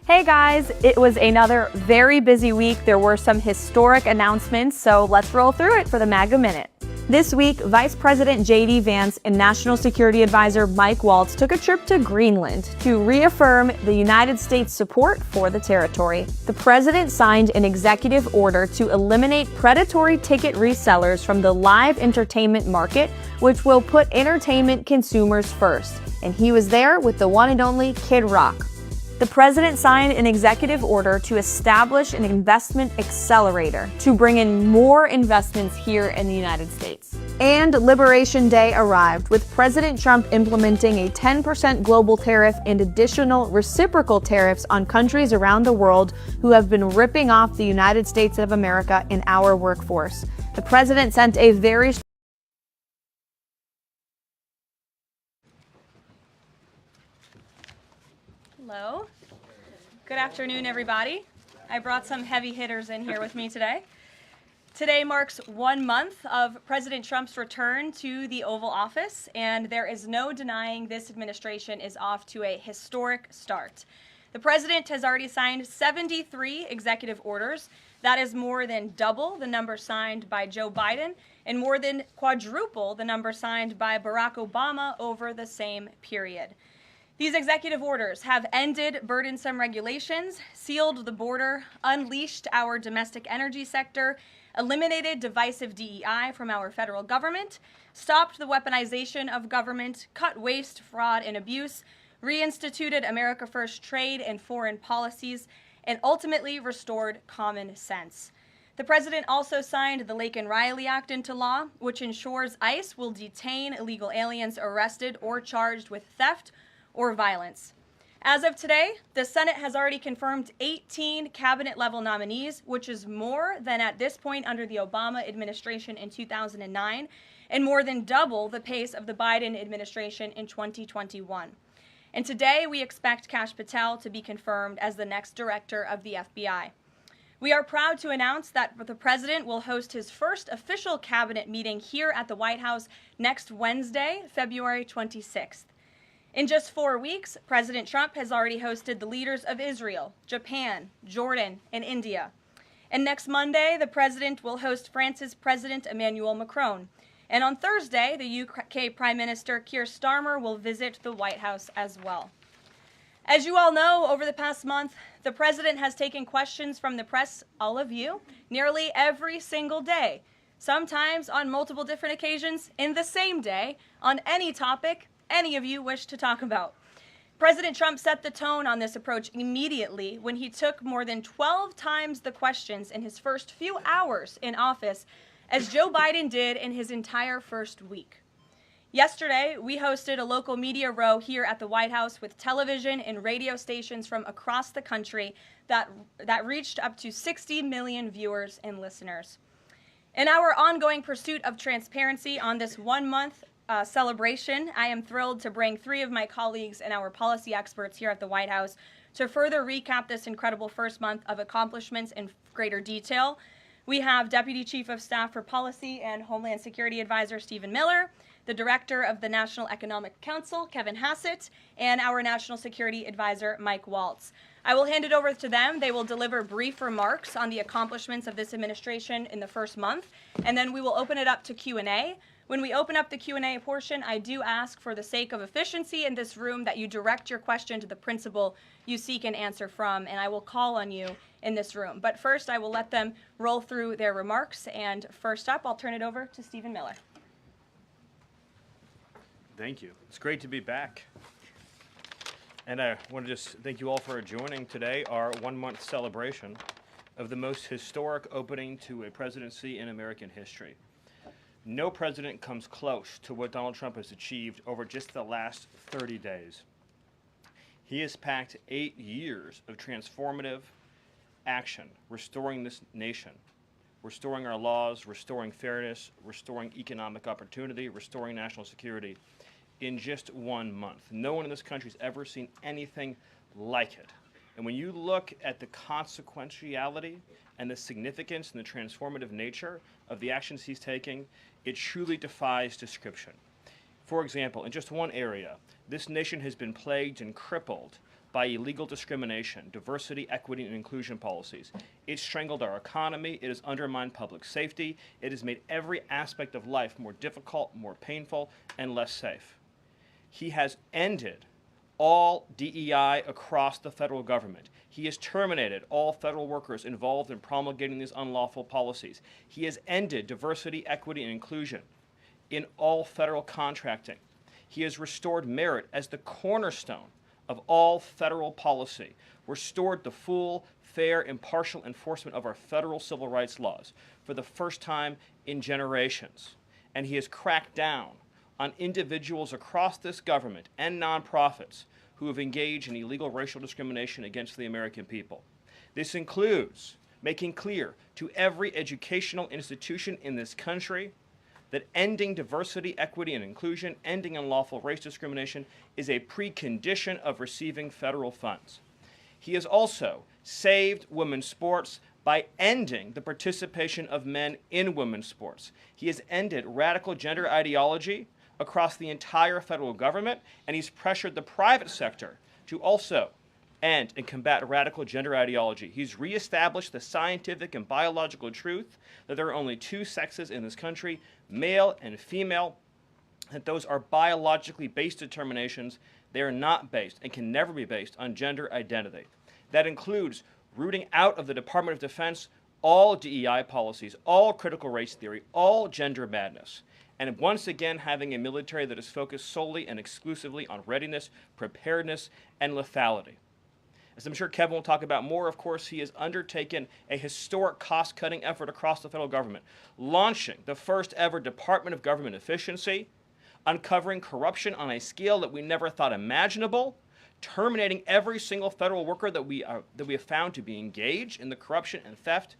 Hey guys, it was another very busy week. There were some historic announcements, so let's roll through it for the MAGA Minute. This week, Vice President J.D. Vance and National Security Advisor Mike Waltz took a trip to Greenland to reaffirm the United States' support for the territory. The president signed an executive order to eliminate predatory ticket resellers from the live entertainment market, which will put entertainment consumers first. And he was there with the one and only Kid Rock. The president signed an executive order to establish an investment accelerator to bring in more investments here in the United States. And Liberation Day arrived, with President Trump implementing a 10% global tariff and additional reciprocal tariffs on countries around the world who have been ripping off the United States of America and our workforce. The president sent a very Hello. Good afternoon, everybody. I brought some heavy hitters in here with me today. Today marks 1 month of President Trump's return to the Oval Office, and there is no denying this administration is off to a historic start. The president has already signed 73 executive orders. That is more than double the number signed by Joe Biden and more than quadruple the number signed by Barack Obama over the same period. These executive orders have ended burdensome regulations, sealed the border, unleashed our domestic energy sector, eliminated divisive DEI from our federal government, stopped the weaponization of government, cut waste, fraud, and abuse, reinstituted America First trade and foreign policies, and ultimately restored common sense. The president also signed the Lake and Riley Act into law, which ensures ICE will detain illegal aliens arrested or charged with theft or violence. As of today, the Senate has already confirmed 18 cabinet-level nominees, which is more than at this point under the Obama administration in 2009, and more than double the pace of the Biden administration in 2021. And today, we expect Kash Patel to be confirmed as the next director of the FBI. We are proud to announce that the president will host his first official cabinet meeting here at the White House next Wednesday, February 26th. In just 4 weeks, President Trump has already hosted the leaders of Israel, Japan, Jordan, and India. And next Monday, the president will host France's President Emmanuel Macron. And on Thursday, the UK Prime Minister Keir Starmer will visit the White House as well. As you all know, over the past month, the president has taken questions from the press, all of you, nearly every single day, sometimes on multiple different occasions in the same day, on any topic any of you wish to talk about. President Trump set the tone on this approach immediately when he took more than 12 times the questions in his first few hours in office, as Joe Biden did in his entire first week. Yesterday, we hosted a local media row here at the White House with television and radio stations from across the country that reached up to 60 million viewers and listeners. In our ongoing pursuit of transparency on this 1 month celebration, I am thrilled to bring 3 of my colleagues and our policy experts here at the White House to further recap this incredible first month of accomplishments in greater detail. We have Deputy Chief of Staff for Policy and Homeland Security Advisor Stephen Miller, the Director of the National Economic Council, Kevin Hassett, and our National Security Advisor, Mike Waltz. I will hand it over to them. They will deliver brief remarks on the accomplishments of this administration in the first month, and then we will open it up to Q&A. When we open up the Q&A portion, I do ask, for the sake of efficiency in this room, that you direct your question to the principal you seek an answer from, and I will call on you in this room. But first, I will let them roll through their remarks, and first up, I'll turn it over to Stephen Miller. Thank you. It's great to be back. And I want to just thank you all for joining today, our 1-month celebration of the most historic opening to a presidency in American history. No president comes close to what Donald Trump has achieved over just the last 30 days. He has packed 8 years of transformative action, restoring this nation, restoring our laws, restoring fairness, restoring economic opportunity, restoring national security in just 1 month. No one in this country has ever seen anything like it. And when you look at the consequentiality and the significance and the transformative nature of the actions he's taking, it truly defies description. For example, in just one area, this nation has been plagued and crippled by illegal discrimination, diversity, equity, and inclusion policies. It's strangled our economy. It has undermined public safety. It has made every aspect of life more difficult, more painful, and less safe. He has ended all DEI across the federal government. He has terminated all federal workers involved in promulgating these unlawful policies. He has ended diversity, equity, and inclusion in all federal contracting. He has restored merit as the cornerstone of all federal policy, restored the full, fair, impartial enforcement of our federal civil rights laws for the first time in generations. And he has cracked down on individuals across this government and nonprofits who have engaged in illegal racial discrimination against the American people. This includes making clear to every educational institution in this country that ending diversity, equity, and inclusion, ending unlawful race discrimination, is a precondition of receiving federal funds. He has also saved women's sports by ending the participation of men in women's sports. He has ended radical gender ideology across the entire federal government, and he's pressured the private sector to also end and combat radical gender ideology. He's reestablished the scientific and biological truth that there are only two sexes in this country, male and female, that those are biologically based determinations. They are not based and can never be based on gender identity. That includes rooting out of the Department of Defense all DEI policies, all critical race theory, all gender madness, and once again having a military that is focused solely and exclusively on readiness, preparedness, and lethality. As I'm sure Kevin will talk about more, of course, he has undertaken a historic cost-cutting effort across the federal government, launching the first ever Department of Government Efficiency, uncovering corruption on a scale that we never thought imaginable, terminating every single federal worker that we have found to be engaged in the corruption and theft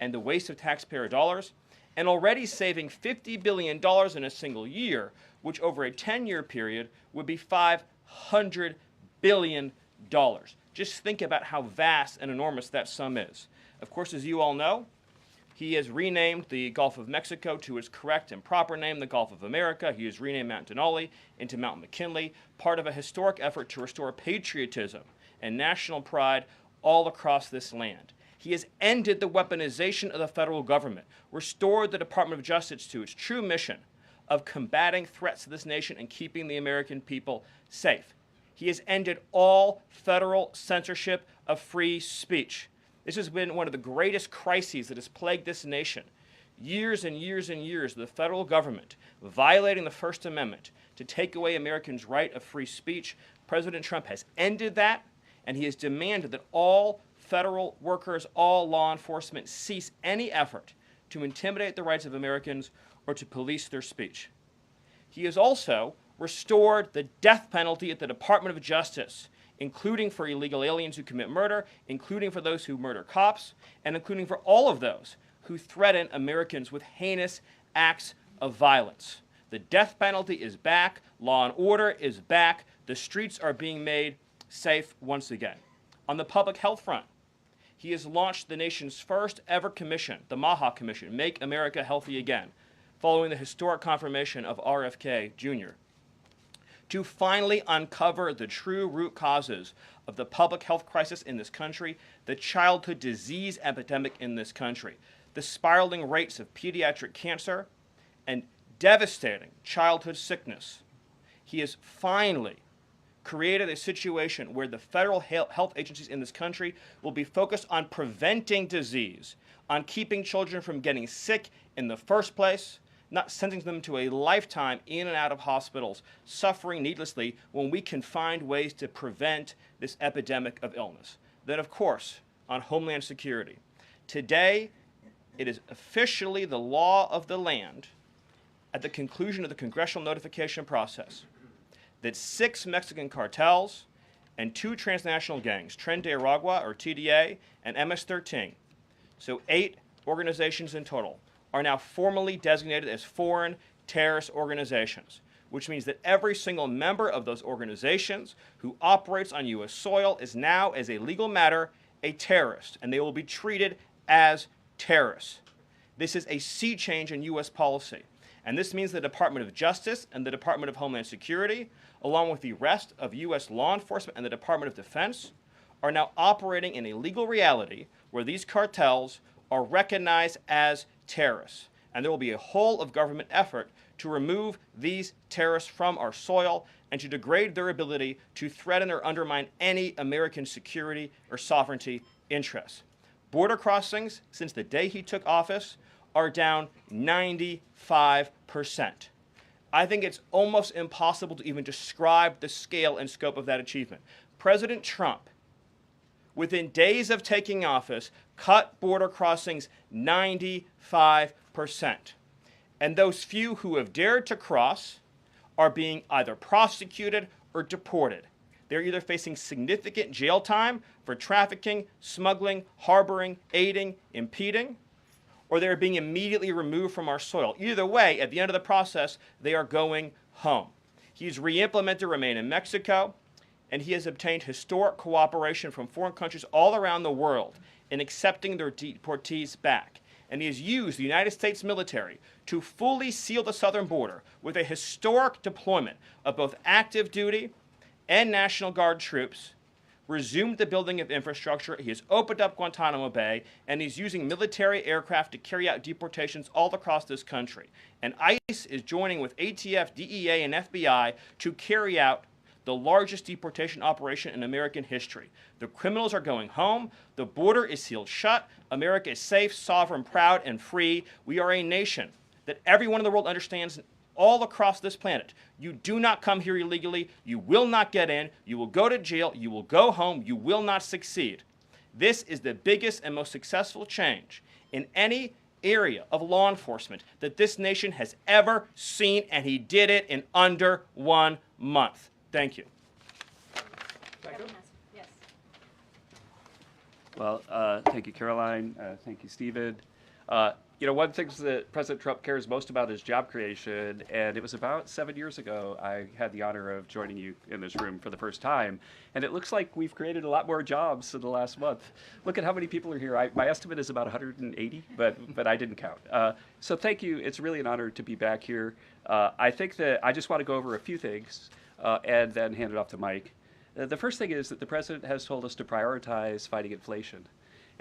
and the waste of taxpayer dollars, and already saving $50 billion in a single year, which over a 10-year period would be $500 billion. Just think about how vast and enormous that sum is. Of course, as you all know, he has renamed the Gulf of Mexico to its correct and proper name, the Gulf of America. He has renamed Mount Denali into Mount McKinley, part of a historic effort to restore patriotism and national pride all across this land. He has ended the weaponization of the federal government, restored the Department of Justice to its true mission of combating threats to this nation and keeping the American people safe. He has ended all federal censorship of free speech. This has been one of the greatest crises that has plagued this nation. Years and years and years of the federal government violating the First Amendment to take away Americans' right of free speech. President Trump has ended that, and he has demanded that all federal workers, all law enforcement, cease any effort to intimidate the rights of Americans or to police their speech. He has also restored the death penalty at the Department of Justice, including for illegal aliens who commit murder, including for those who murder cops, and including for all of those who threaten Americans with heinous acts of violence. The death penalty is back. Law and order is back. The streets are being made safe once again. On the public health front, he has launched the nation's first ever commission, the MAHA Commission, Make America Healthy Again, following the historic confirmation of RFK Jr., to finally uncover the true root causes of the public health crisis in this country, the childhood disease epidemic in this country, the spiraling rates of pediatric cancer, and devastating childhood sickness. He has finally created a situation where the federal health agencies in this country will be focused on preventing disease, on keeping children from getting sick in the first place, not sending them to a lifetime in and out of hospitals, suffering needlessly when we can find ways to prevent this epidemic of illness. Then, of course, on Homeland Security. Today, it is officially the law of the land, at the conclusion of the congressional notification process, that 6 Mexican cartels and 2 transnational gangs, Tren de Aragua, or TDA, and MS-13, so 8 organizations in total, are now formally designated as foreign terrorist organizations, which means that every single member of those organizations who operates on U.S. soil is now, as a legal matter, a terrorist, and they will be treated as terrorists. This is a sea change in U.S. policy. And this means the Department of Justice and the Department of Homeland Security, along with the rest of U.S. law enforcement and the Department of Defense, are now operating in a legal reality where these cartels are recognized as terrorists. And there will be a whole of government effort to remove these terrorists from our soil and to degrade their ability to threaten or undermine any American security or sovereignty interests. Border crossings, since the day he took office, are down 95%. I think it's almost impossible to even describe the scale and scope of that achievement. President Trump, within days of taking office, cut border crossings 95%. And those few who have dared to cross are being either prosecuted or deported. They're either facing significant jail time for trafficking, smuggling, harboring, aiding, impeding, or they're being immediately removed from our soil. Either way, at the end of the process, they are going home. He's re-implemented Remain in Mexico, and he has obtained historic cooperation from foreign countries all around the world in accepting their deportees back. And he has used the United States military to fully seal the southern border with a historic deployment of both active duty and National Guard troops, resumed the building of infrastructure, he has opened up Guantanamo Bay, and he's using military aircraft to carry out deportations all across this country. And ICE is joining with ATF, DEA, and FBI to carry out the largest deportation operation in American history. The criminals are going home, the border is sealed shut, America is safe, sovereign, proud, and free. We are a nation that everyone in the world understands all across this planet. You do not come here illegally, you will not get in, you will go to jail, you will go home, you will not succeed. This is the biggest and most successful change in any area of law enforcement that this nation has ever seen, and he did it in under 1 month. Thank you. Yes. Well, thank you, Caroline. Thank you, Stephen. One of the things that President Trump cares most about is job creation, and it was about 7 years ago I had the honor of joining you in this room for the first time, and it looks like we've created a lot more jobs in the last month. Look at how many people are here. My estimate is about 180, but I didn't count. So thank you. It's really an honor to be back here. I think that I just want to go over a few things and then hand it off to Mike. The first thing is that the president has told us to prioritize fighting inflation.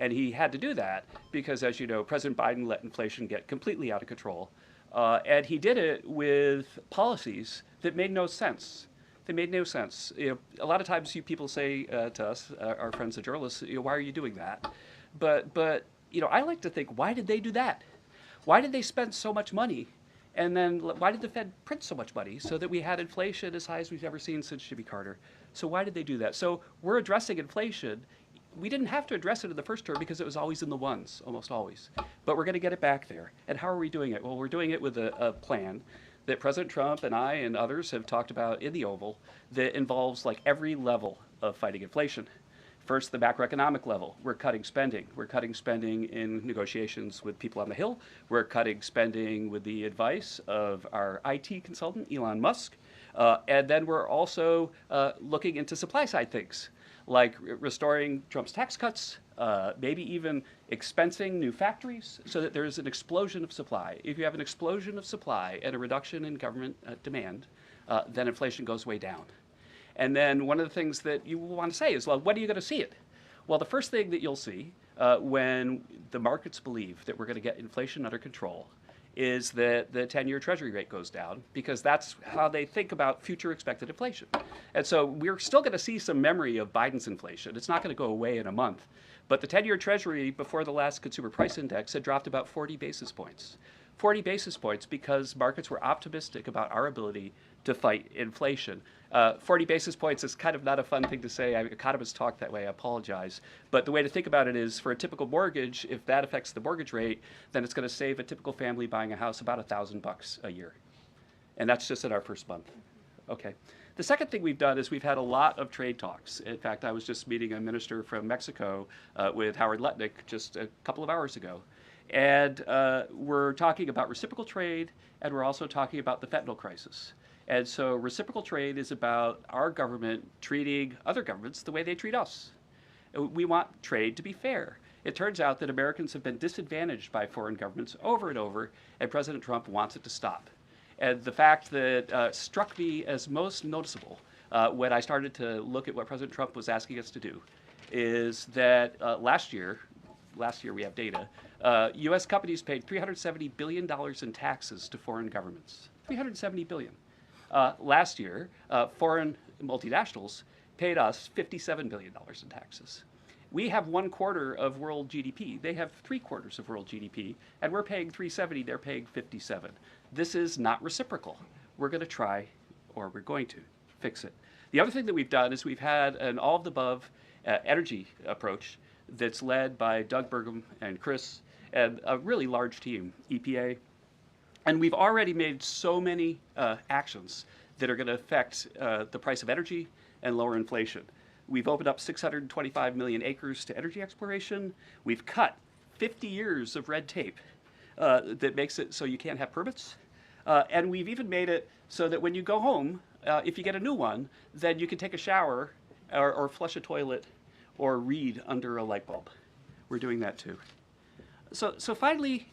And he had to do that because, as you know, President Biden let inflation get completely out of control. And he did it with policies that made no sense. They made no sense. A lot of times people say to us, our friends the journalists, why are you doing that? But I like to think, why did they do that? Why did they spend so much money? And then why did the Fed print so much money so that we had inflation as high as we've ever seen since Jimmy Carter? So why did they do that? So we're addressing inflation. We didn't have to address it in the first term because it was always in the ones, almost always. But we're going to get it back there. And how are we doing it? Well, we're doing it with a plan that President Trump and I and others have talked about in the Oval that involves like every level of fighting inflation. First, the macroeconomic level. We're cutting spending. We're cutting spending in negotiations with people on the Hill. We're cutting spending with the advice of our IT consultant, Elon Musk. And then we're also looking into supply side things, like restoring Trump's tax cuts, maybe even expensing new factories so that there's an explosion of supply. If you have an explosion of supply and a reduction in government demand, then inflation goes way down. And then one of the things that you want to say is, well, when are you going to see it? Well, the first thing that you'll see when the markets believe that we're going to get inflation under control is that the 10-year Treasury rate goes down, because that's how they think about future expected inflation. And so we're still going to see some memory of Biden's inflation. It's not going to go away in a month. But the 10-year Treasury before the last consumer price index had dropped about 40 basis points. 40 basis points because markets were optimistic about our ability to fight inflation. 40 basis points is kind of not a fun thing to say. Economists talk that way, I apologize. But the way to think about it is, for a typical mortgage, if that affects the mortgage rate, then it's going to save a typical family buying a house about $1,000 a year. And that's just in our first month. Okay. The second thing we've done is we've had a lot of trade talks. In fact, I was just meeting a minister from Mexico with Howard Lutnick just a couple of hours ago. And we're talking about reciprocal trade, and we're also talking about the fentanyl crisis. And so reciprocal trade is about our government treating other governments the way they treat us. We want trade to be fair. It turns out that Americans have been disadvantaged by foreign governments over and over, and President Trump wants it to stop. And the fact that struck me as most noticeable when I started to look at what President Trump was asking us to do is that last year we have data, U.S. companies paid $370 billion in taxes to foreign governments. $370 billion. Last year, foreign multinationals paid us $57 billion in taxes. We have 1/4 of world GDP. They have 3/4 of world GDP, and we're paying 370, they're paying 57. This is not reciprocal. We're going to try, or we're going to, fix it. The other thing that we've done is we've had an all-of-the-above energy approach that's led by Doug Burgum and Chris and a really large team, EPA. And we've already made so many actions that are going to affect the price of energy and lower inflation. We've opened up 625 million acres to energy exploration. We've cut 50 years of red tape that makes it so you can't have permits. And we've even made it so that when you go home, if you get a new one, then you can take a shower or flush a toilet or read under a light bulb. We're doing that too. So finally,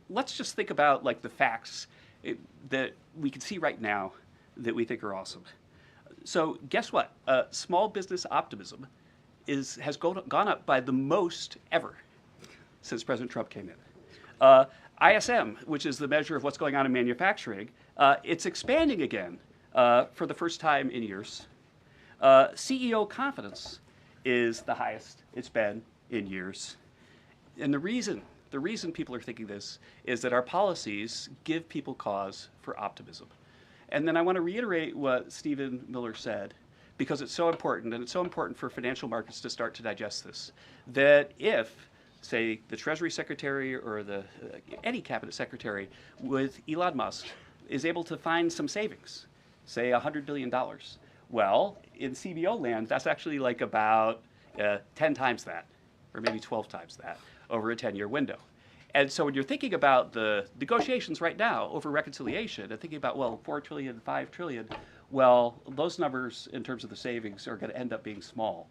let's just think about like the facts that we can see right now that we think are awesome. So guess what? Small business optimism has gone up by the most ever since President Trump came in. ISM, which is the measure of what's going on in manufacturing, it's expanding again for the first time in years. CEO confidence is the highest it's been in years. And the reason people are thinking this is that our policies give people cause for optimism. And then I want to reiterate what Stephen Miller said, because it's so important, and it's so important for financial markets to start to digest this, that if, say, the Treasury Secretary or any cabinet secretary with Elon Musk is able to find some savings, say $100 billion, well, in CBO land, that's actually like about 10 times that, or maybe 12 times that, over a 10-year window. And so when you're thinking about the negotiations right now over reconciliation and thinking about, well, 4 trillion, 5 trillion, well, those numbers in terms of the savings are going to end up being small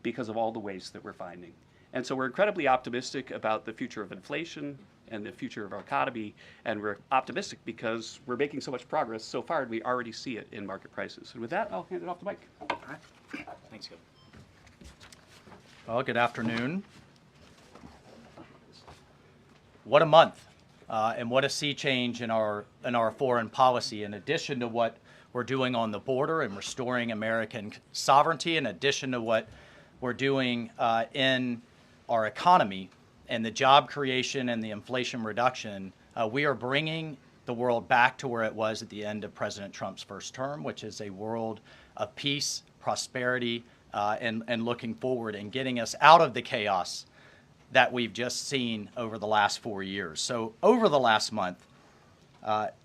because of all the waste that we're finding. And so we're incredibly optimistic about the future of inflation and the future of our economy, and we're optimistic because we're making so much progress so far, and we already see it in market prices. And with that, I'll hand it off to Mike. All right. Thanks, Gil. Well, good afternoon. What a month, and what a sea change in our foreign policy. In addition to what we're doing on the border and restoring American sovereignty, in addition to what we're doing in our economy and the job creation and the inflation reduction, we are bringing the world back to where it was at the end of President Trump's first term, which is a world of peace, prosperity, and looking forward and getting us out of the chaos that we've just seen over the last 4 years. So over the last month,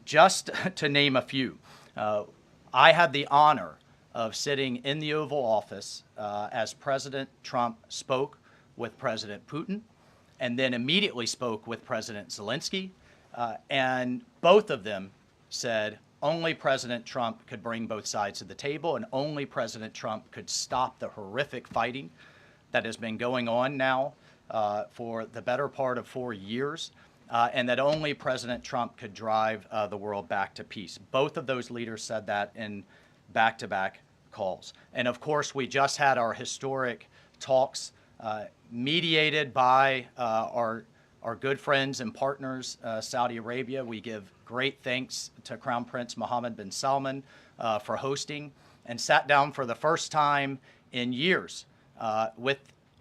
just to name a few, I had the honor of sitting in the Oval Office as President Trump spoke with President Putin, and then immediately spoke with President Zelensky, and both of them said only President Trump could bring both sides to the table, and only President Trump could stop the horrific fighting that has been going on now for the better part of 4 years, and that only President Trump could drive the world back to peace. Both of those leaders said that in back-to-back calls. And of course, we just had our historic talks mediated by our good friends and partners, Saudi Arabia. We give great thanks to Crown Prince Mohammed bin Salman for hosting, and sat down for the first time in years with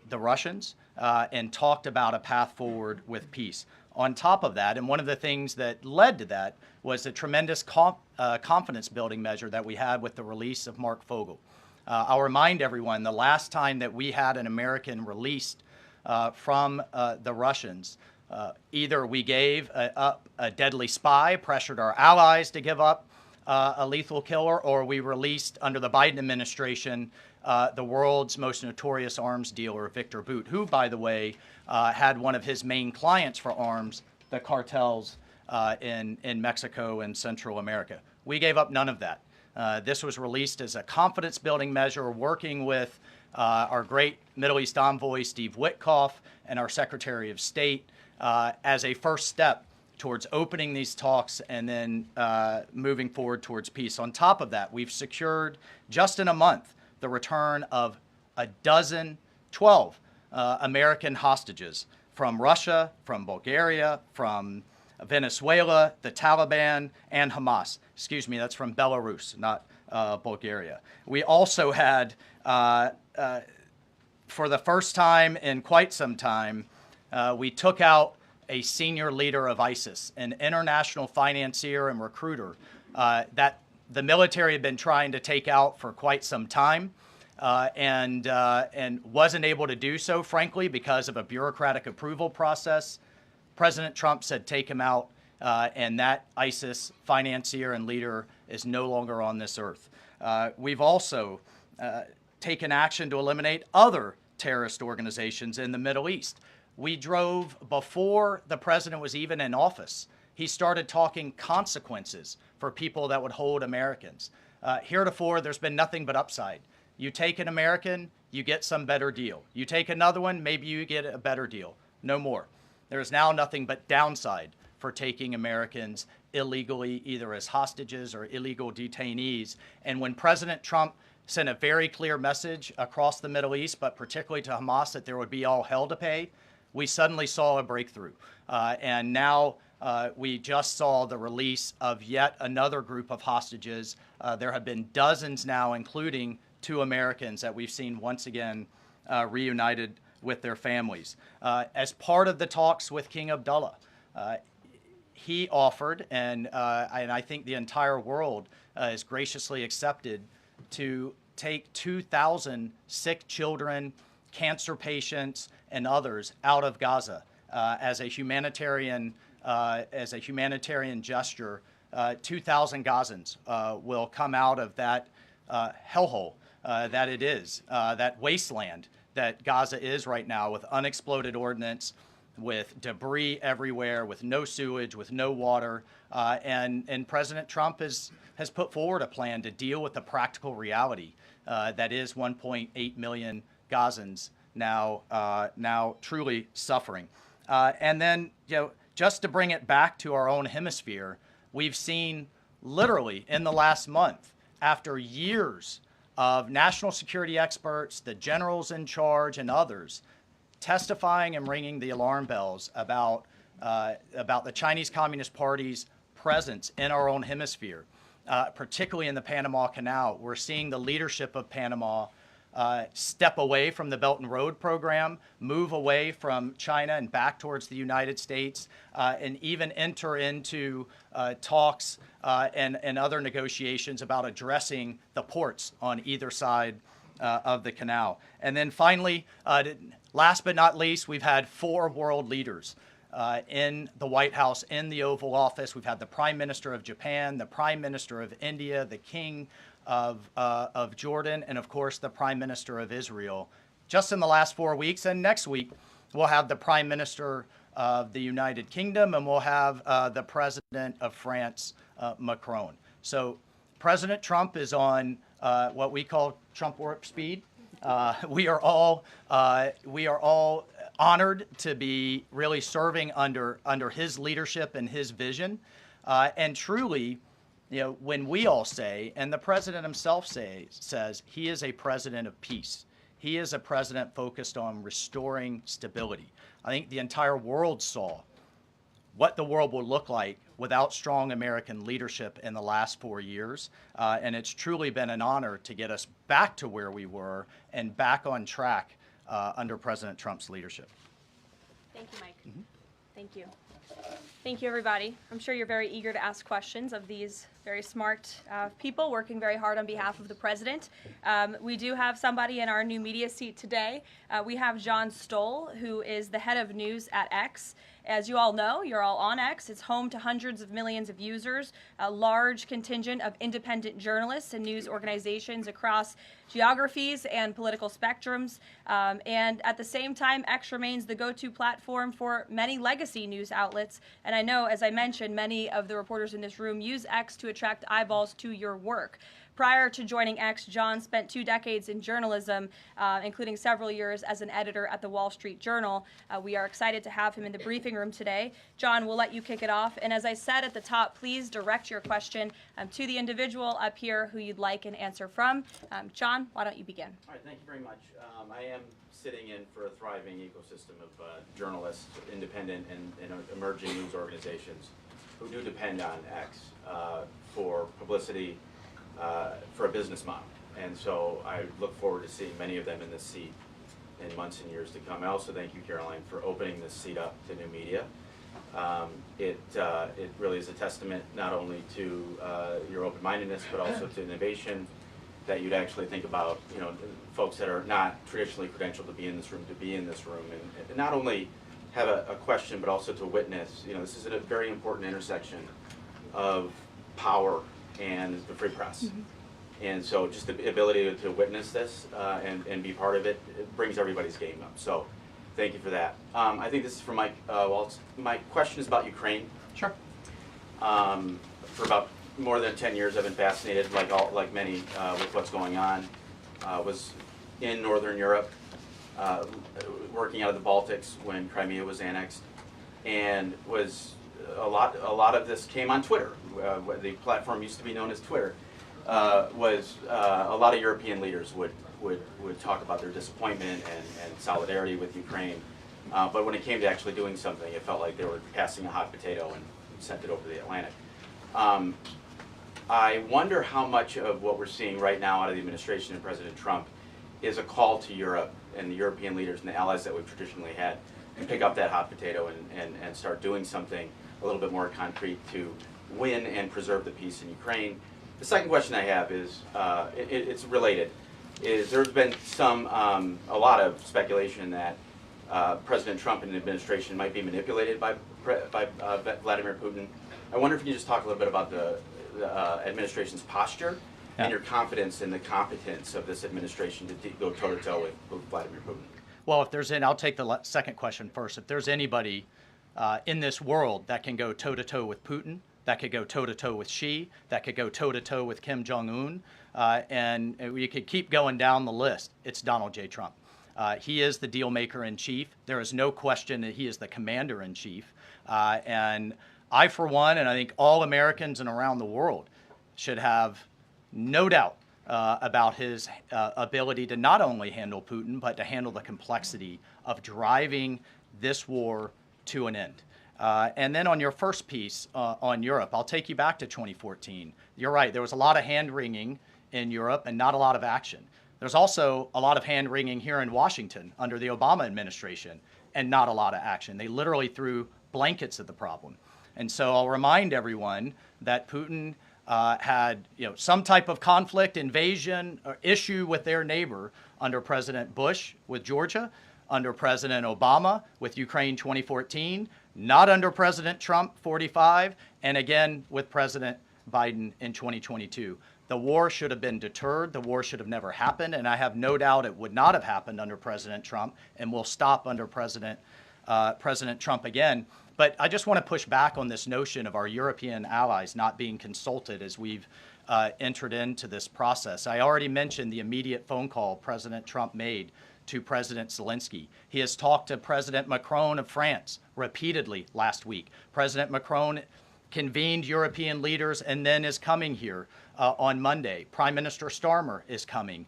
the Russians and talked about a path forward with peace. On top of that, and one of the things that led to that was the tremendous confidence building measure that we had with the release of Mark Fogel. I'll remind everyone, the last time that we had an American released from the Russians, either we gave up a deadly spy, pressured our allies to give up a lethal killer, or we released, under the Biden administration, the world's most notorious arms dealer, Victor Bout, who, by the way, had one of his main clients for arms, the cartels in Mexico and Central America. We gave up none of that. This was released as a confidence-building measure, working with our great Middle East envoy, Steve Witkoff, and our Secretary of State as a first step towards opening these talks and then moving forward towards peace. On top of that, we've secured, just in a month, the return of 12 American hostages from Russia, from Bulgaria, from Venezuela, the Taliban, and Hamas. Excuse me, that's from Belarus, not Bulgaria. We also had, for the first time in quite some time, we took out a senior leader of ISIS, an international financier and recruiter that the military had been trying to take out for quite some time. And wasn't able to do so, frankly, because of a bureaucratic approval process. President Trump said, take him out, and that ISIS financier and leader is no longer on this earth. We've also taken action to eliminate other terrorist organizations in the Middle East. We drove, before the president was even in office, he started talking consequences for people that would hold Americans. Heretofore, there's been nothing but upside. You take an American, you get some better deal. You take another one, maybe you get a better deal. No more. There is now nothing but downside for taking Americans illegally, either as hostages or illegal detainees. And when President Trump sent a very clear message across the Middle East, but particularly to Hamas, that there would be all hell to pay, we suddenly saw a breakthrough. And now we just saw the release of yet another group of hostages. There have been dozens now, including 2 Americans that we've seen once again reunited with their families. As part of the talks with King Abdullah, he offered, and I think the entire world is graciously accepted, to take 2,000 sick children, cancer patients, and others out of Gaza as a humanitarian gesture. 2,000 Gazans will come out of that hellhole that it is, that wasteland that Gaza is right now, with unexploded ordnance, with debris everywhere, with no sewage, with no water. And President Trump has put forward a plan to deal with the practical reality that is 1.8 million Gazans now truly suffering. And then, just to bring it back to our own hemisphere, we've seen literally in the last month, after years of national security experts, the generals in charge, and others testifying and ringing the alarm bells about the Chinese Communist Party's presence in our own hemisphere, particularly in the Panama Canal. We're seeing the leadership of Panama step away from the Belt and Road program, move away from China and back towards the United States, and even enter into talks and other negotiations about addressing the ports on either side of the canal. And then finally, last but not least, we've had 4 world leaders in the White House, in the Oval Office. We've had the Prime Minister of Japan, the Prime Minister of India, the King of Jordan, and of course the Prime Minister of Israel, just in the last 4 weeks. And next week we'll have the Prime Minister of the United Kingdom, and we'll have the President of France, Macron. So President Trump is on what we call Trump warp speed. We are all honored to be really serving under his leadership and his vision, and truly, when we all say, and the president himself says, he is a president of peace. He is a president focused on restoring stability. I think the entire world saw what the world will look like without strong American leadership in the last 4 years. And it's truly been an honor to get us back to where we were and back on track under President Trump's leadership. Thank you, Mike. Thank you. Thank you, everybody. I'm sure you're very eager to ask questions of these very smart people working very hard on behalf of the president. We do have somebody in our new media seat today. We have John Stoll, who is the head of news at X. As you all know, you're all on X. It's home to hundreds of millions of users, a large contingent of independent journalists and news organizations across geographies and political spectrums. And at the same time, X remains the go-to platform for many legacy news outlets. And I know, as I mentioned, many of the reporters in this room use X to attract eyeballs to your work. Prior to joining X, John spent 2 decades in journalism, including several years as an editor at the Wall Street Journal. We are excited to have him in the briefing room today. John, we'll let you kick it off. And as I said at the top, please direct your question to the individual up here who you'd like an answer from. John, why don't you begin? All right, thank you very much. I am sitting in for a thriving ecosystem of journalists, independent and emerging news organizations who do depend on X for publicity, for a business model. And so I look forward to seeing many of them in this seat in months and years to come. I also thank you, Karoline, for opening this seat up to new media. It really is a testament not only to your open-mindedness, but also to innovation, that you'd actually think about, folks that are not traditionally credentialed to be in this room, and not only have a question, but also to witness. This is at a very important intersection of power and the free press. Mm-hmm. And so just the ability to witness this and be part of it, it brings everybody's game up. So thank you for that. I think this is for Mike Waltz. My question is about Ukraine. Sure. For about more than 10 years, I've been fascinated, like many, with what's going on. Was in Northern Europe, working out of the Baltics when Crimea was annexed, and was a lot of this came on Twitter. The platform used to be known as Twitter. Was a lot of European leaders would talk about their disappointment and solidarity with Ukraine, but when it came to actually doing something, it felt like they were passing a hot potato and sent it over the Atlantic. I wonder how much of what we're seeing right now out of the administration and President Trump is a call to Europe and the European leaders and the allies that we've traditionally had to pick up that hot potato and start doing something a little bit more concrete to win and preserve the peace in Ukraine. The second question I have is, it's related, is there's been a lot of speculation that President Trump and the administration might be manipulated by Vladimir Putin. I wonder if you can just talk a little bit about the administration's posture and your confidence in the competence of this administration to go toe-to-toe with Vladimir Putin. Well, if there's I'll take the second question first. If there's anybody in this world that can go toe-to-toe with Putin, that could go toe-to-toe with Xi, that could go toe-to-toe with Kim Jong-un, and we could keep going down the list, it's Donald J. Trump. He is the deal maker in chief. There is no question that he is the commander in chief. And I, for one, and I think all Americans and around the world should have no doubt about his ability to not only handle Putin, but to handle the complexity of driving this war to an end. And then on your first piece on Europe, I'll take you back to 2014. You're right, there was a lot of hand-wringing in Europe and not a lot of action. There's also a lot of hand-wringing here in Washington under the Obama administration and not a lot of action. They literally threw blankets at the problem. And so I'll remind everyone that Putin had some type of conflict, invasion, or issue with their neighbor under President Bush with Georgia, under President Obama with Ukraine 2014, not under President Trump 45, and again with President Biden in 2022. The war should have been deterred. The war should have never happened, and I have no doubt it would not have happened under President Trump and will stop under President Trump again. But I just want to push back on this notion of our European allies not being consulted as we've entered into this process. I already mentioned the immediate phone call President Trump made to President Zelensky. He has talked to President Macron of France repeatedly last week. President Macron convened European leaders and then is coming here on Monday. Prime Minister Starmer is coming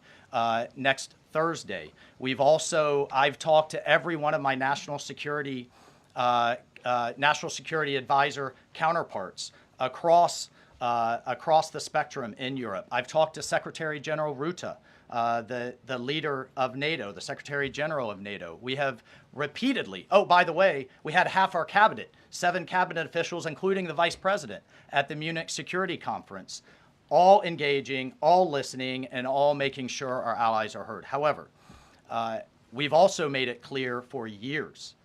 next Thursday. I've talked to every one of my national security advisor counterparts across the spectrum in Europe. I've talked to Secretary General Rutte, the leader of NATO, the Secretary General of NATO. We have repeatedly, by the way, we had half our cabinet, 7 cabinet officials, including the vice president, at the Munich Security Conference, all engaging, all listening, and all making sure our allies are heard. However, we've also made it clear for years,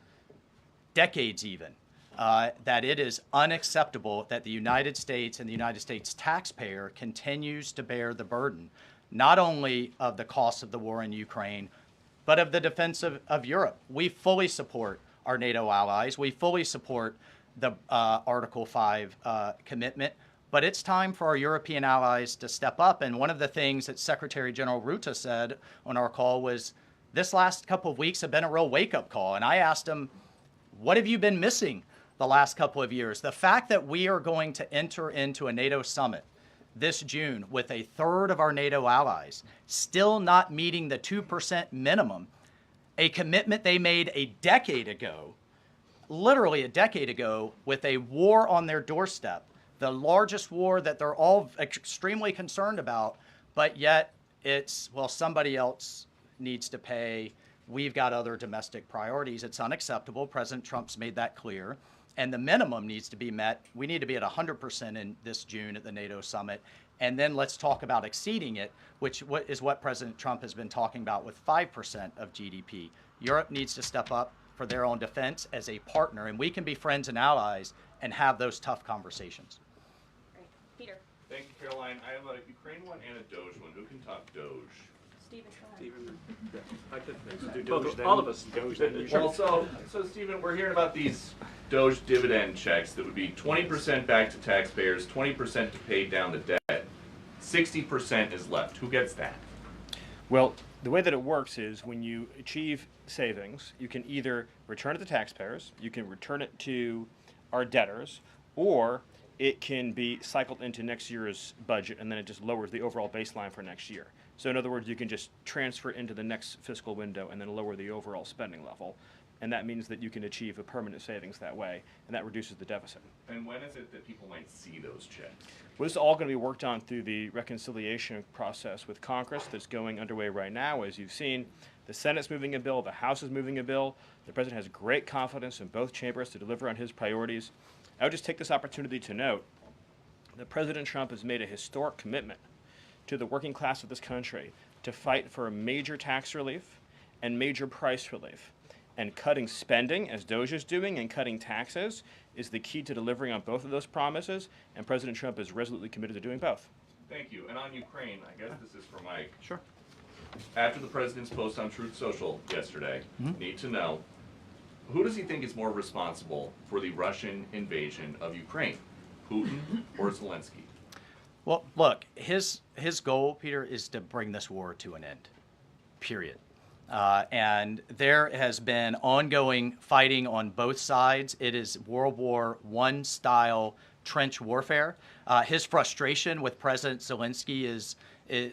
decades even, that it is unacceptable that the United States and the United States taxpayer continues to bear the burden, not only of the cost of the war in Ukraine, but of the defense of Europe. We fully support our NATO allies. We fully support the Article 5 commitment. But it's time for our European allies to step up. And one of the things that Secretary General Rutte said on our call was, this last couple of weeks have been a real wake-up call. And I asked him, what have you been missing the last couple of years? The fact that we are going to enter into a NATO summit this June with a third of our NATO allies still not meeting the 2% minimum, a commitment they made a decade ago, literally a decade ago, with a war on their doorstep, the largest war that they're all extremely concerned about, but yet it's, well, somebody else needs to pay. We've got other domestic priorities. It's unacceptable. President Trump's made that clear. And the minimum needs to be met. We need to be at 100% in this June at the NATO summit. And then let's talk about exceeding it, which is what President Trump has been talking about with 5% of GDP. Europe needs to step up for their own defense as a partner, and we can be friends and allies and have those tough conversations. Great. Peter. Thank you, Caroline. I have a Ukraine one and a Doge one. Who can talk Doge? Stephen. I could Do both, Doge then. all of us. Doge then. Well, so Stephen, we're hearing about these Doge dividend checks that would be 20% back to taxpayers, 20% to pay down the debt, 60% is left. Who gets that? Well, the way that it works is when you achieve savings, you can either return it to taxpayers, you can return it to our debtors, or it can be cycled into next year's budget, and then it just lowers the overall baseline for next year. So in other words, you can just transfer into the next fiscal window and then lower the overall spending level. And that means that you can achieve a permanent savings that way, and that reduces the deficit. And when is it that people might see those checks? Well, this is all going to be worked on through the reconciliation process with Congress that's going underway right now. As you've seen, the Senate's moving a bill, the House is moving a bill. The President has great confidence in both chambers to deliver on his priorities. I would just take this opportunity to note that President Trump has made a historic commitment to the working class of this country to fight for major tax relief and major price relief. And cutting spending, as Doge is doing, and cutting taxes is the key to delivering on both of those promises, and President Trump is resolutely committed to doing both. Thank you. And on Ukraine, I guess this is for Mike. Sure. After the president's post on Truth Social yesterday, need to know, who does he think is more responsible for the Russian invasion of Ukraine, Putin or Zelensky? Well, look, his goal, Peter, is to bring this war to an end, period. And there has been ongoing fighting on both sides. It is World War I style trench warfare. His frustration with President Zelensky is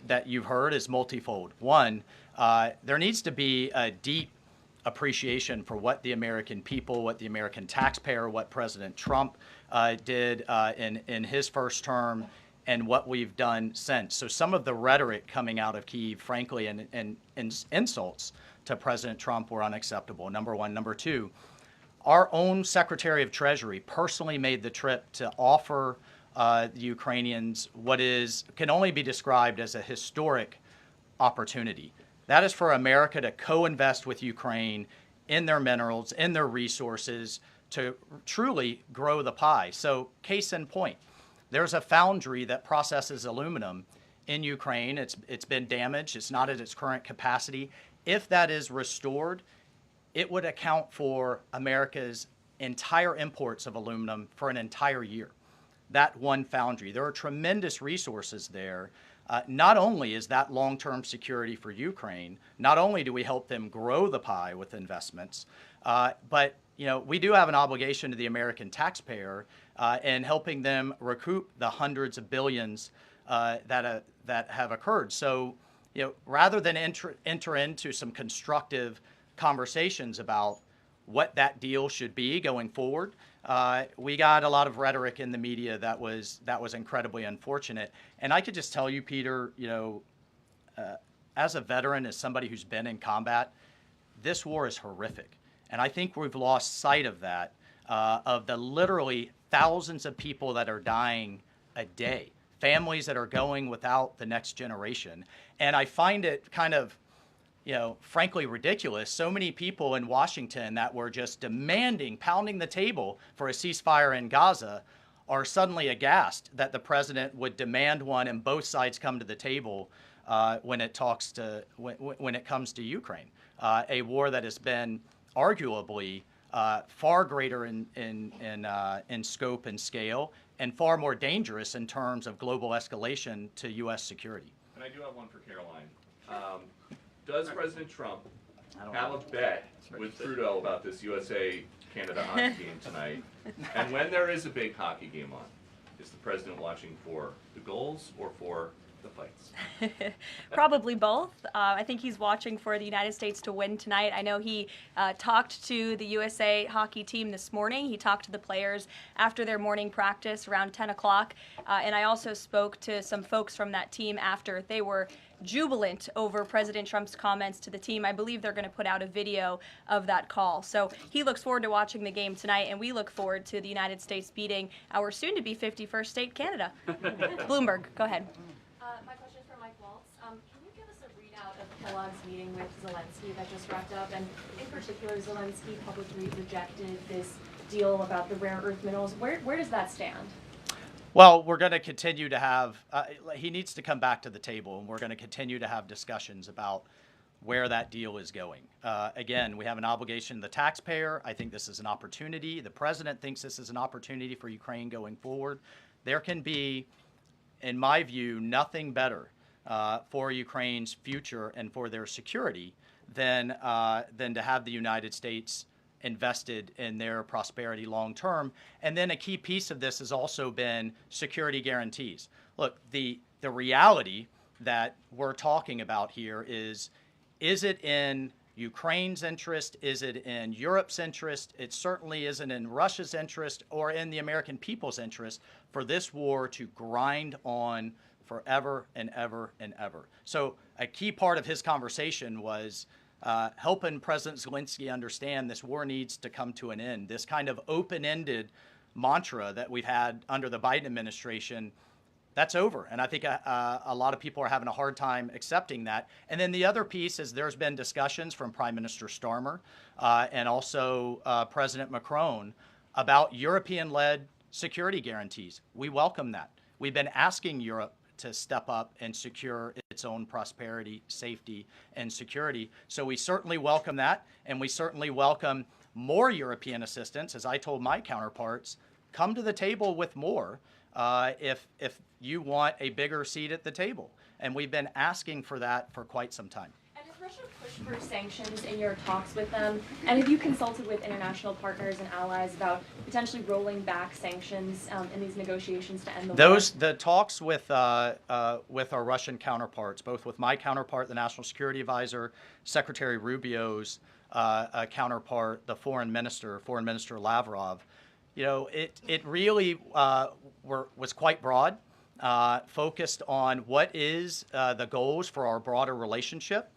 that you've heard is multifold. One, there needs to be a deep appreciation for what the American people, what the American taxpayer, what President Trump did in his first term, and what we've done since. So some of the rhetoric coming out of Kyiv, frankly, and insults to President Trump were unacceptable, number one. Number two, our own Secretary of Treasury personally made the trip to offer the Ukrainians what can only be described as a historic opportunity. That is for America to co-invest with Ukraine in their minerals, in their resources, to truly grow the pie. So case in point, there's a foundry that processes aluminum in Ukraine. It's been damaged. It's not at its current capacity. If that is restored, it would account for America's entire imports of aluminum for an entire year. That one foundry. There are tremendous resources there. Not only is that long-term security for Ukraine, not only do we help them grow the pie with investments, but we do have an obligation to the American taxpayer in helping them recoup the hundreds of billions that have occurred. So, rather than enter into some constructive conversations about what that deal should be going forward, we got a lot of rhetoric in the media that was incredibly unfortunate. And I could just tell you, Peter, as a veteran, as somebody who's been in combat, this war is horrific. And I think we've lost sight of that, of the literally thousands of people that are dying a day, families that are going without the next generation. And I find it kind of, frankly ridiculous. So many people in Washington that were just demanding, pounding the table for a ceasefire in Gaza are suddenly aghast that the president would demand one and both sides come to the table when it comes to Ukraine, a war that has been arguably far greater in scope and scale, and far more dangerous in terms of global escalation to U.S. security. And I do have one for Karoline. Does President Trump have a bet with Trudeau about this USA-Canada hockey game tonight? And when there is a big hockey game on, is the president watching for the goals or for the fights? Probably both. I think he's watching for the United States to win tonight. I know he talked to the USA hockey team this morning. He talked to the players after their morning practice around 10 o'clock. And I also spoke to some folks from that team after. They were jubilant over President Trump's comments to the team. I believe they're going to put out a video of that call. So he looks forward to watching the game tonight, and we look forward to the United States beating our soon-to-be 51st state, Canada. Bloomberg, go ahead. My question is for Mike Waltz. Can you give us a readout of Kellogg's meeting with Zelensky that just wrapped up? And in particular, Zelensky publicly rejected this deal about the rare earth minerals. Where does that stand? Well, we're going to continue to have, he needs to come back to the table, and we're going to continue to have discussions about where that deal is going. Again, we have an obligation to the taxpayer. I think this is an opportunity. The president thinks this is an opportunity for Ukraine going forward. There can be, in my view, nothing better for Ukraine's future and for their security than to have the United States invested in their prosperity long term. And then a key piece of this has also been security guarantees. Look, the reality that we're talking about here is it in Ukraine's interest? Is it in Europe's interest? It certainly isn't in Russia's interest or in the American people's interest for this war to grind on forever and ever and ever. So a key part of his conversation was helping President Zelensky understand this war needs to come to an end. This kind of open-ended mantra that we've had under the Biden administration, that's over. And I think a lot of people are having a hard time accepting that. And then the other piece is there's been discussions from Prime Minister Starmer and also President Macron about European-led security guarantees. We welcome that. We've been asking Europe to step up and secure its own prosperity, safety, and security. So we certainly welcome that, and we certainly welcome more European assistance. As I told my counterparts, come to the table with more if you want a bigger seat at the table. And we've been asking for that for quite some time. And has Russia pushed for sanctions in your talks with them? And have you consulted with international partners and allies about potentially rolling back sanctions in these negotiations to end the war? The talks with our Russian counterparts, both with my counterpart, the National Security Advisor, Secretary Rubio's counterpart, the Foreign Minister Lavrov, it really was quite broad, focused on what is the goals for our broader relationship,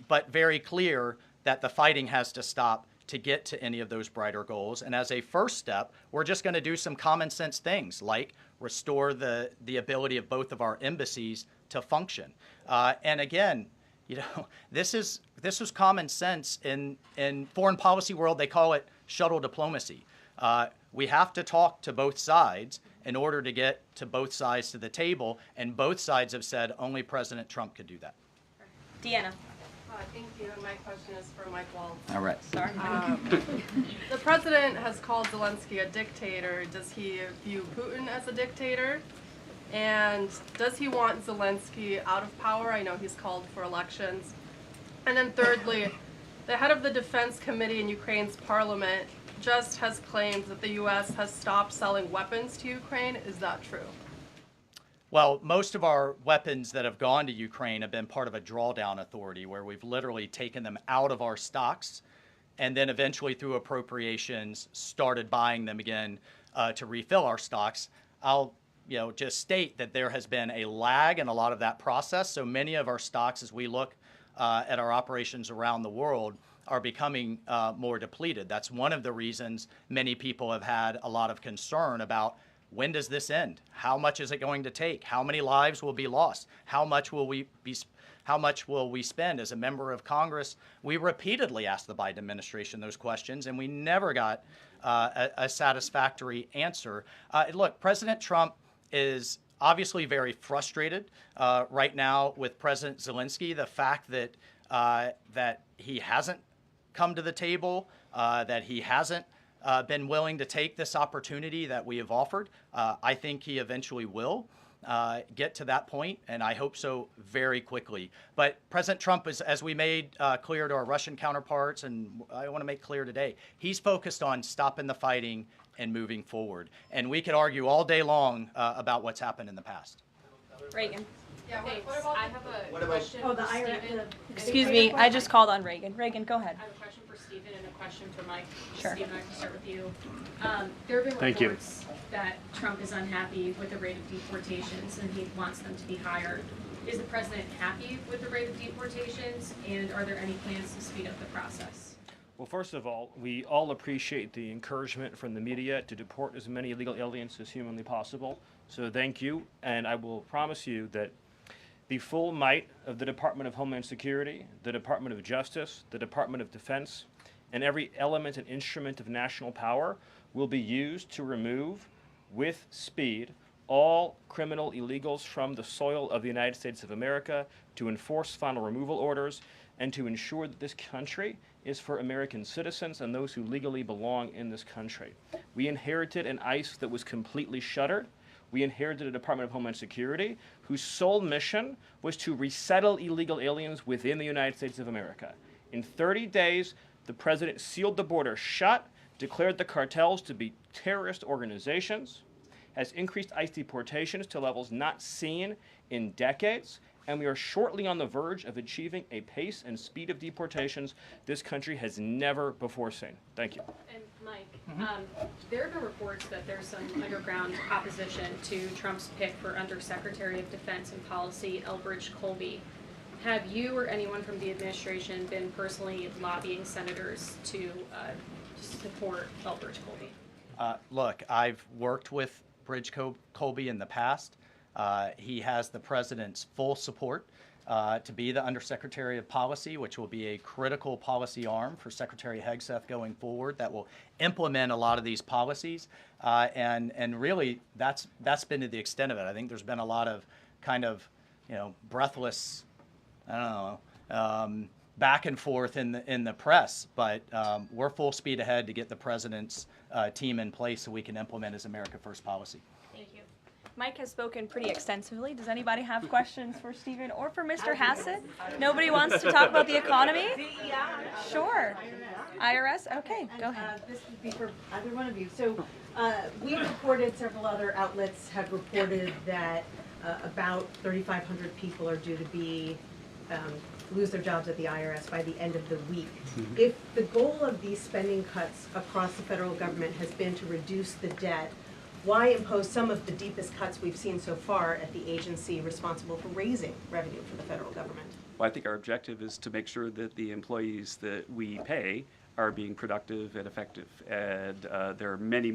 but very clear that the fighting has to stop to get to any of those brighter goals. And as a first step, we're just going to do some common sense things like restore the ability of both of our embassies to function. And again, this is common sense in foreign policy world. They call it shuttle diplomacy. We have to talk to both sides in order to get to both sides to the table, and both sides have said only President Trump could do that. Deanna. Thank you. And my question is for Mike Waltz. All right. Sorry. The president has called Zelensky a dictator. Does he view Putin as a dictator? And does he want Zelensky out of power? I know he's called for elections. And then thirdly, the head of the Defense Committee in Ukraine's parliament just has claimed that the U.S. has stopped selling weapons to Ukraine. Is that true? Well, most of our weapons that have gone to Ukraine have been part of a drawdown authority where we've literally taken them out of our stocks and then eventually through appropriations started buying them again to refill our stocks. I'll just state that there has been a lag in a lot of that process. So many of our stocks, as we look at our operations around the world, are becoming more depleted. That's one of the reasons many people have had a lot of concern about when does this end? How much is it going to take? How many lives will be lost? How much will we spend? As a member of Congress, we repeatedly asked the Biden administration those questions, and we never got a satisfactory answer. Look, President Trump is obviously very frustrated right now with President Zelensky. The fact that he hasn't come to the table that he hasn't been willing to take this opportunity that we have offered. I think he eventually will get to that point, and I hope so very quickly. But President Trump, as we made clear to our Russian counterparts, and I want to make clear today, he's focused on stopping the fighting and moving forward. And we could argue all day long about what's happened in the past. Reagan. Yeah, what about I have a question Oh, the for IRS. Stephen. Excuse me, I just called on Reagan. Reagan, go ahead. I have a question for Stephen and a question for Mike. Sure. Stephen, I can start with you. There have been Thank you. reports that Trump is unhappy with the rate of deportations and he wants them to be higher. Is the president happy with the rate of deportations, and are there any plans to speed up the process? Well, first of all, we all appreciate the encouragement from the media to deport as many illegal aliens as humanly possible. So thank you, and I will promise you that the full might of the Department of Homeland Security, the Department of Justice, the Department of Defense, and every element and instrument of national power will be used to remove, with speed, all criminal illegals from the soil of the United States of America, to enforce final removal orders, and to ensure that this country is for American citizens and those who legally belong in this country. We inherited an ICE that was completely shuttered. We inherited a Department of Homeland Security whose sole mission was to resettle illegal aliens within the United States of America. In 30 days, the president sealed the border shut, declared the cartels to be terrorist organizations, has increased ICE deportations to levels not seen in decades, and we are shortly on the verge of achieving a pace and speed of deportations this country has never before seen. Thank you. And Mike, there have been reports that there's some underground opposition to Trump's pick for Undersecretary of Defense and Policy, Elbridge Colby. Have you or anyone from the administration been personally lobbying senators to support Elbridge Colby? Look, I've worked with Bridge Colby in the past. He has the president's full support to be the Undersecretary of Policy, which will be a critical policy arm for Secretary Hegseth going forward that will implement a lot of these policies. And really, that's been to the extent of it. I think there's been a lot of kind of, breathless, I don't know, back and forth in the press. But we're full speed ahead to get the president's team in place so we can implement his America First policy. Thank you. Mike has spoken pretty extensively. Does anybody have questions for Stephen or for Mr. Hassett? Nobody wants to talk about the economy? Sure. IRS? Okay, go ahead. This would be for either one of you. So we reported, several other outlets have reported that about 3,500 people are due to be lose their jobs at the IRS by the end of the week. If the goal of these spending cuts across the federal government has been to reduce the debt, why impose some of the deepest cuts we've seen so far at the agency responsible for raising revenue for the federal government? Well, I think our objective is to make sure that the employees that we pay are being productive and effective. And there are many,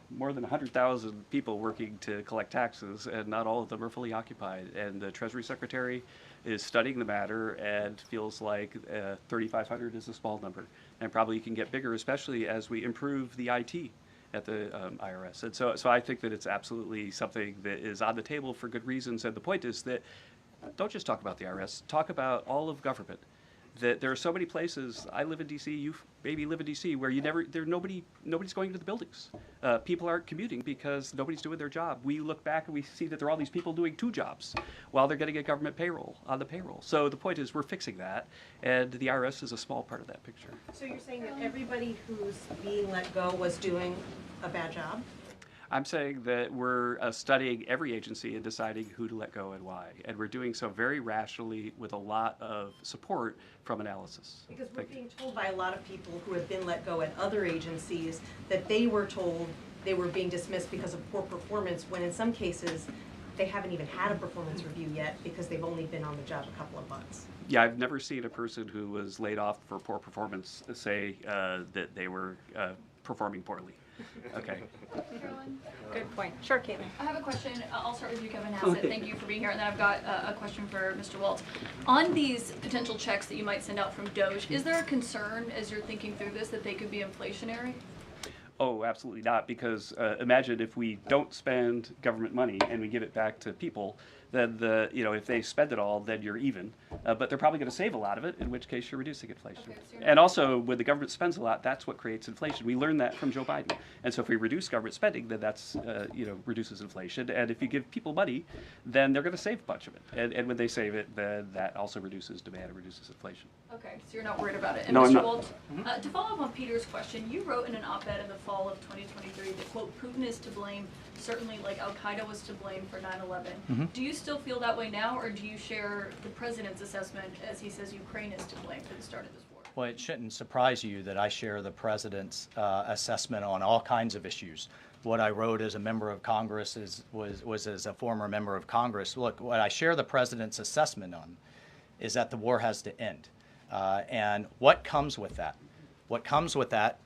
more than 100,000 people working to collect taxes, and not all of them are fully occupied. And the Treasury Secretary is studying the matter and feels like 3,500 is a small number, and probably can get bigger, especially as we improve the IT at the IRS. And so I think that it's absolutely something that is on the table for good reasons. And the point is that don't just talk about the IRS, talk about all of government. That there are so many places, I live in D.C., you maybe live in D.C., where nobody's going to the buildings. People aren't commuting because nobody's doing their job. We look back and we see that there are all these people doing 2 jobs while they're getting a government payroll on the payroll. So the point is we're fixing that, and the IRS is a small part of that picture. So you're saying that everybody who's being let go was doing a bad job? I'm saying that we're studying every agency and deciding who to let go and why. And we're doing so very rationally with a lot of support from analysis. Because we're being told by a lot of people who have been let go at other agencies that they were told they were being dismissed because of poor performance, when in some cases they haven't even had a performance review yet because they've only been on the job a couple of months. Yeah, I've never seen a person who was laid off for poor performance say that they were performing poorly. Okay. Karoline? Good point. Sure, Caitlin. I have a question. I'll start with you, Kevin Hassett. Thank you for being here. And then I've got a question for Mr. Waltz. On these potential checks that you might send out from DOJ, is there a concern as you're thinking through this that they could be inflationary? Oh, absolutely not, because imagine if we don't spend government money and we give it back to people, then if they spend it all, then you're even. But they're probably going to save a lot of it, in which case you're reducing inflation. Okay, so you're And also, when the government spends a lot, that's what creates inflation. We learned that from Joe Biden. And so if we reduce government spending, then that's reduces inflation. And if you give people money, then they're going to save a bunch of it. And when they save it, then that also reduces demand and reduces inflation. Okay, so you're not worried about it. And No, I'm Mr. not. Walt, to follow up on Peter's question, you wrote in an op-ed in the fall of 2023 that, quote, Putin is to blame, certainly like Al-Qaeda was to blame for 9/11. Do you still feel that way now, or do you share the president's assessment as he says Ukraine is to blame for the start of this war? Well, it shouldn't surprise you that I share the president's assessment on all kinds of issues. What I wrote as a member of Congress was as a former member of Congress. Look, what I share the president's assessment on is that the war has to end. And what comes with that? What comes with that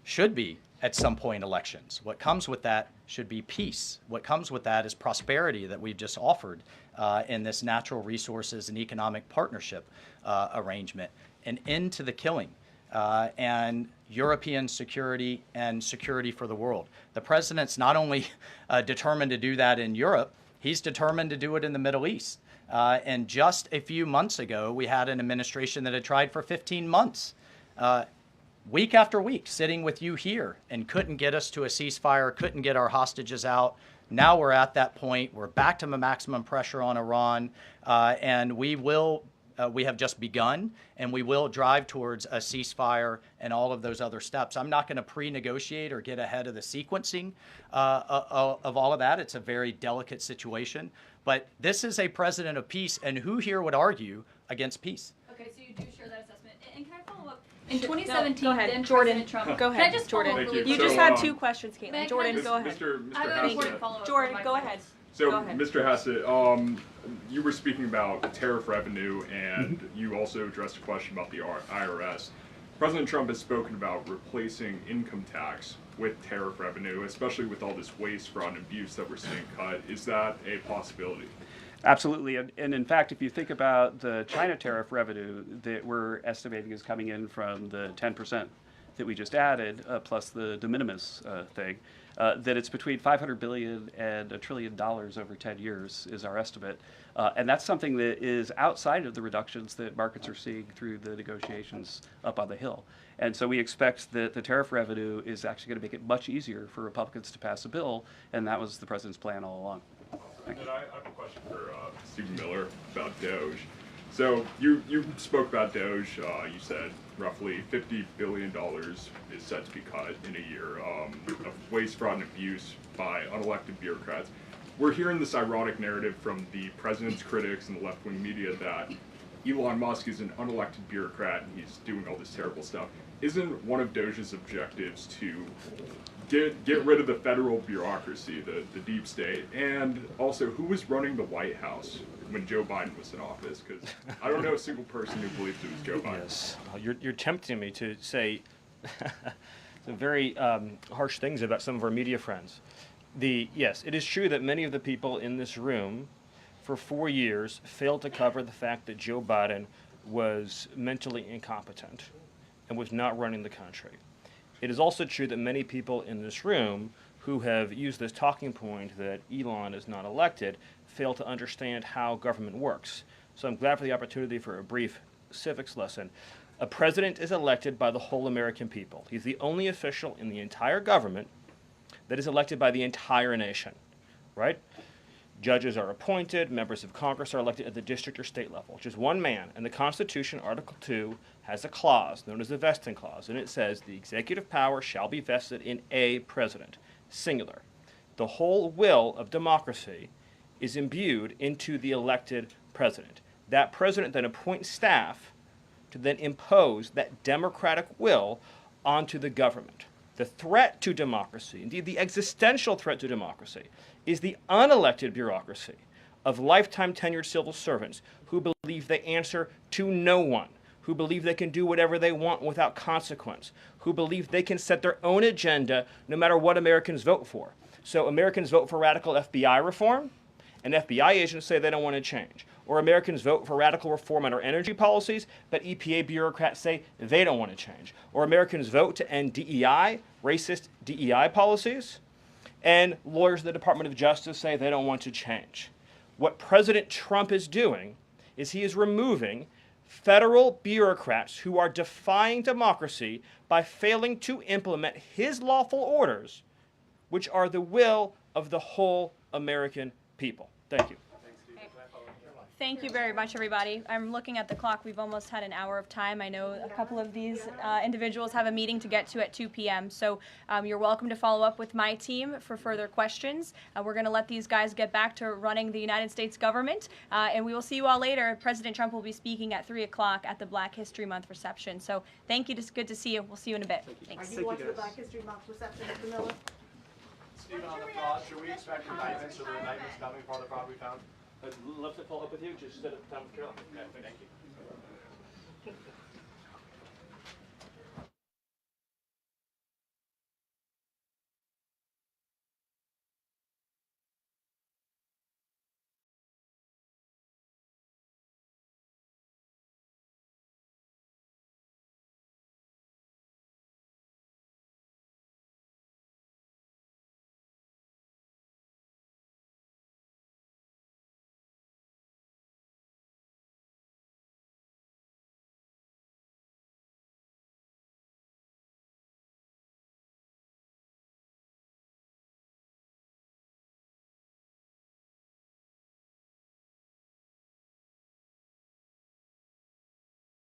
should be, at some point, elections. What comes with that should be peace. What comes with that is prosperity that we've just offered in this natural resources and economic partnership arrangement. An end to the killing and European security and security for the world. The president's not only determined to do that in Europe, he's determined to do it in the Middle East. And just a few months ago, we had an administration that had tried for 15 months, week after week, sitting with you here and couldn't get us to a ceasefire, couldn't get our hostages out. Now we're at that point. We're back to maximum pressure on Iran, and we have just begun, and we will drive towards a ceasefire and all of those other steps. I'm not going to pre-negotiate or get ahead of the sequencing of all of that. It's a very delicate situation. But this is a president of peace, and who here would argue against peace? Okay, so you do share that assessment. And can I follow up? In 2017, Go ahead, then Jordan. President Trump. Go Can I ahead, just Jordan. follow up really You quickly? just had two questions, Caitlin. Meg, Jordan, can go ahead. Mr. I have an Hassett. important follow-up. Jordan, from go my ahead. So, Go ahead. Mr. Hassett, you were speaking about tariff revenue, and you also addressed a question about the IRS. President Trump has spoken about replacing income tax with tariff revenue, especially with all this waste, fraud, and abuse that we're seeing cut. Is that a possibility? Absolutely. And in fact, if you think about the China tariff revenue that we're estimating is coming in from the 10% that we just added, plus the de minimis thing, that it's between $500 billion and $1 trillion over 10 years is our estimate. And that's something that is outside of the reductions that markets are seeing through the negotiations up on the Hill. And so we expect that the tariff revenue is actually going to make it much easier for Republicans to pass a bill, and that was the president's plan all along. And then I have a question for Stephen Miller about Doge. So you spoke about Doge. You said roughly $50 billion is set to be cut in a year of waste, fraud, and abuse by unelected bureaucrats. We're hearing this ironic narrative from the president's critics and the left-wing media that Elon Musk is an unelected bureaucrat and he's doing all this terrible stuff. Isn't one of Doge's objectives to get rid of the federal bureaucracy, the deep state, and also who was running the White House when Joe Biden was in office? Because I don't know a single person who believes it was Joe Biden. Yes, you're tempting me to say some very harsh things about some of our media friends. Yes, it is true that many of the people in this room for 4 years failed to cover the fact that Joe Biden was mentally incompetent and was not running the country. It is also true that many people in this room who have used this talking point that Elon is not elected fail to understand how government works. So I'm glad for the opportunity for a brief civics lesson. A president is elected by the whole American people. He's the only official in the entire government that is elected by the entire nation, right? Judges are appointed, members of Congress are elected at the district or state level, just one man. And the Constitution, Article 2, has a clause known as the vesting clause, and it says the executive power shall be vested in a president, singular. The whole will of democracy is imbued into the elected president. That president then appoints staff to then impose that democratic will onto the government. The threat to democracy, indeed the existential threat to democracy, is the unelected bureaucracy of lifetime tenured civil servants who believe they answer to no one, who believe they can do whatever they want without consequence, who believe they can set their own agenda no matter what Americans vote for. So Americans vote for radical FBI reform, and FBI agents say they don't want to change. Or Americans vote for radical reform on our energy policies, but EPA bureaucrats say they don't want to change. Or Americans vote to end DEI, racist DEI policies, and lawyers at the Department of Justice say they don't want to change. what President Trump is doing is he is removing federal bureaucrats who are defying democracy by failing to implement his lawful orders, which are the will of the whole American people. Thank you. Thank you very much, everybody. I'm looking at the clock. We've almost had an hour of time. I know a couple of these individuals have a meeting to get to at 2 p.m. So you're welcome to follow up with my team for further questions. We're going to let these guys get back to running the United States government. And we will see you all later. President Trump will be speaking at 3 o'clock at the Black History Month reception. So thank you. It's good to see you. We'll see you in a bit. Thanks. Are you watching the Black History Month reception, Mr. Miller? Stephen, on the fraud, should we expect indictments or the indictments coming for the fraud we found? I'd love to follow up with you. Just set up time with Carol. Okay, thank you.